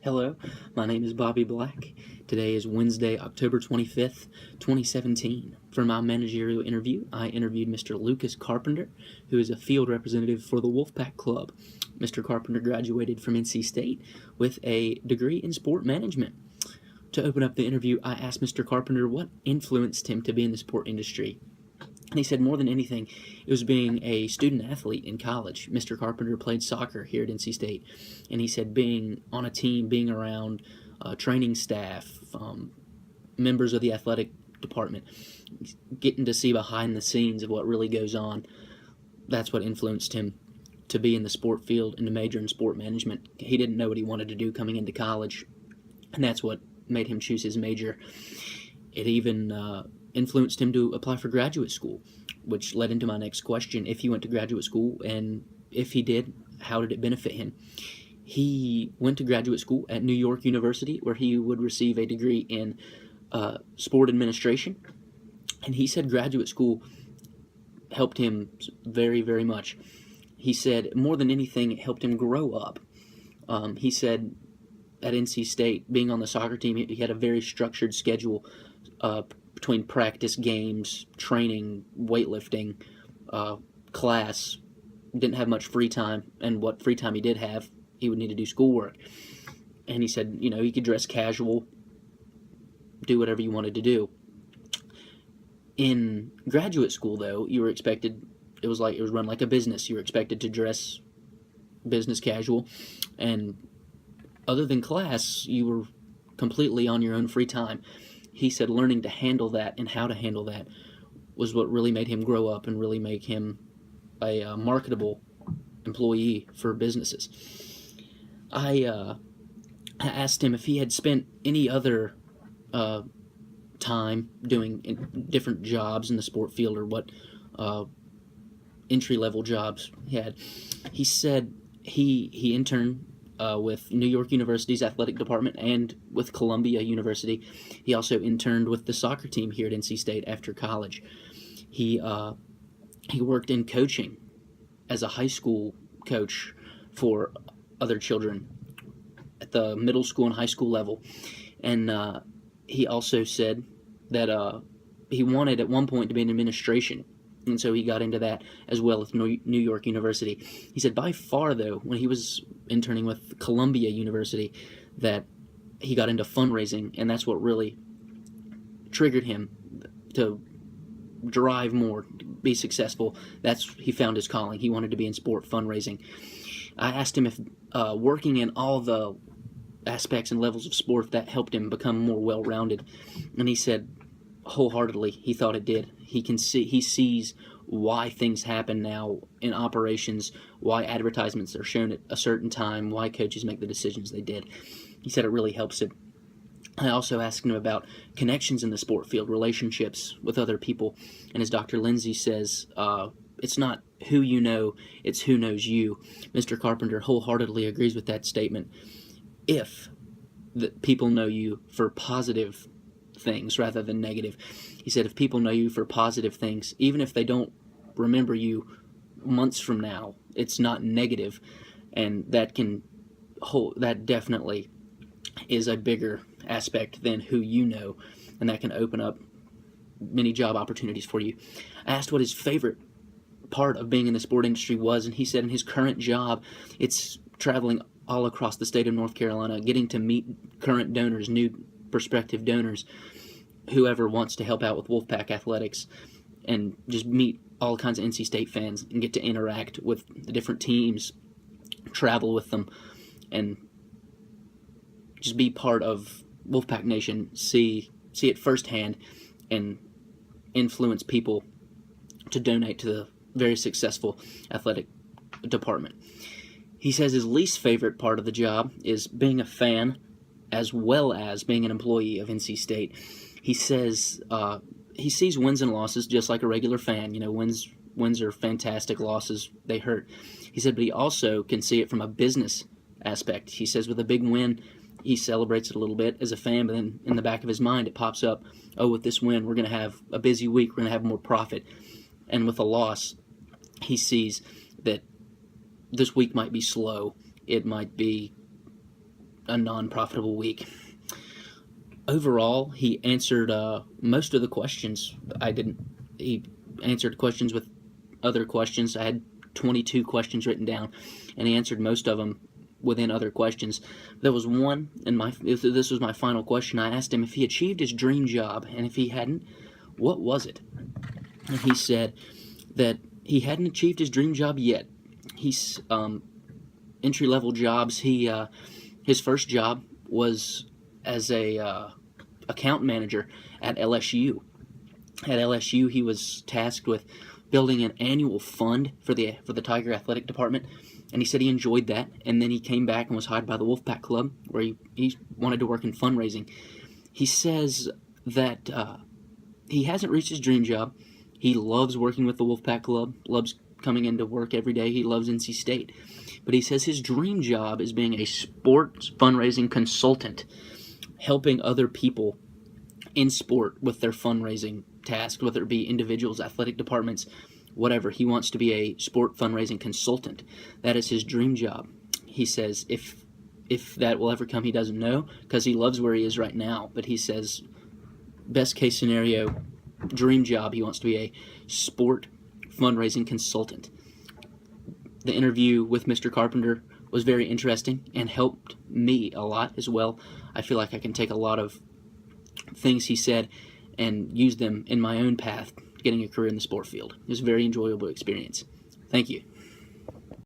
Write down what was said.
Hello, my name is Bobby Black. Today is Wednesday, October 25th, 2017. For my managerial interview, I interviewed Mr. Lucas Carpenter, who is a field representative for the Wolfpack Club. Mr. Carpenter graduated from NC State with a degree in sport management. To open up the interview, I asked Mr. Carpenter what influenced him to be in the sport industry. And he said more than anything, it was being a student athlete in college. Mr. Carpenter played soccer here at NC State, and he said being on a team, being around training staff, members of the athletic department, getting to see behind the scenes of what really goes on, that's what influenced him to be in the sport field and to major in sport management. He didn't know what he wanted to do coming into college, and that's what made him choose his major. It even influenced him to apply for graduate school, which led into my next question. If he went to graduate school, and if he did, how did it benefit him? He went to graduate school at New York University, where he would receive a degree in sport administration, and he said graduate school helped him very, very much. He said more than anything, it helped him grow up. He said at NC State, being on the soccer team, he had a very structured schedule between practice, games, training, weightlifting, class. Didn't have much free time, and what free time he did have, he would need to do schoolwork. And he said, you could dress casual, do whatever you wanted to do. In graduate school, though, you were expected, it was run like a business. You were expected to dress business casual, and other than class, you were completely on your own free time. He said learning to handle that and how to handle that was what really made him grow up and really make him a marketable employee for businesses. I asked him if he had spent any other time doing different jobs in the sport field, or what entry-level jobs he had. He said he interned with New York University's athletic department and with Columbia University. He also interned with the soccer team here at NC State after college. He worked in coaching as a high school coach for other children at the middle school and high school level. And he also said that he wanted at one point to be in administration, and so he got into that as well with New York University. He said by far, though, when he was interning with Columbia University, that he got into fundraising, and that's what really triggered him to drive more, to be successful. He found his calling. He wanted to be in sport fundraising. I asked him if working in all the aspects and levels of sport, that helped him become more well-rounded, and he said wholeheartedly he thought it did. He sees why things happen now in operations, why advertisements are shown at a certain time, why coaches make the decisions they did. He said it really helps him. I also asked him about connections in the sport field, relationships with other people, and as Dr. Lindsay says, it's not who you know, it's who knows you. Mr. Carpenter wholeheartedly agrees with that statement. If the people know you for positive things rather than negative. He said if people know you for positive things, even if they don't remember you months from now, it's not negative, and that definitely is a bigger aspect than who you know, and that can open up many job opportunities for you. I asked what his favorite part of being in the sport industry was, and he said in his current job, it's traveling all across the state of North Carolina, getting to meet current donors, new prospective donors, whoever wants to help out with Wolfpack athletics, and just meet all kinds of NC State fans and get to interact with the different teams, travel with them, and just be part of Wolfpack Nation, see it firsthand, and influence people to donate to the very successful athletic department. He says his least favorite part of the job is being a fan as well as being an employee of NC State. He says he sees wins and losses just like a regular fan. Wins are fantastic, losses, they hurt. He said, but he also can see it from a business aspect. He says with a big win, he celebrates it a little bit as a fan, but then in the back of his mind it pops up, oh, with this win, we're going to have a busy week, we're going to have more profit. And with a loss, he sees that this week might be slow. It might be a non-profitable week. Overall, he answered most of the questions. He answered questions with other questions. I had 22 questions written down, and he answered most of them within other questions. There was one, and this was my final question. I asked him if he achieved his dream job, and if he hadn't, what was it? And he said that he hadn't achieved his dream job yet. He's entry-level jobs. His first job was as a account manager at LSU. At LSU, he was tasked with building an annual fund for the Tiger Athletic Department, and he said he enjoyed that. And then he came back and was hired by the Wolfpack Club, where he wanted to work in fundraising. He says that he hasn't reached his dream job. He loves working with the Wolfpack Club, loves coming into work every day. He loves NC State. But he says his dream job is being a sports fundraising consultant, helping other people in sport with their fundraising tasks, whether it be individuals, athletic departments, whatever. He wants to be a sport fundraising consultant. That is his dream job. He says if that will ever come, he doesn't know, because he loves where he is right now. But he says best case scenario, dream job, he wants to be a sport fundraising consultant. The interview with Mr. Carpenter was very interesting and helped me a lot as well. I feel like I can take a lot of things he said and use them in my own path, getting a career in the sport field. It was a very enjoyable experience. Thank you.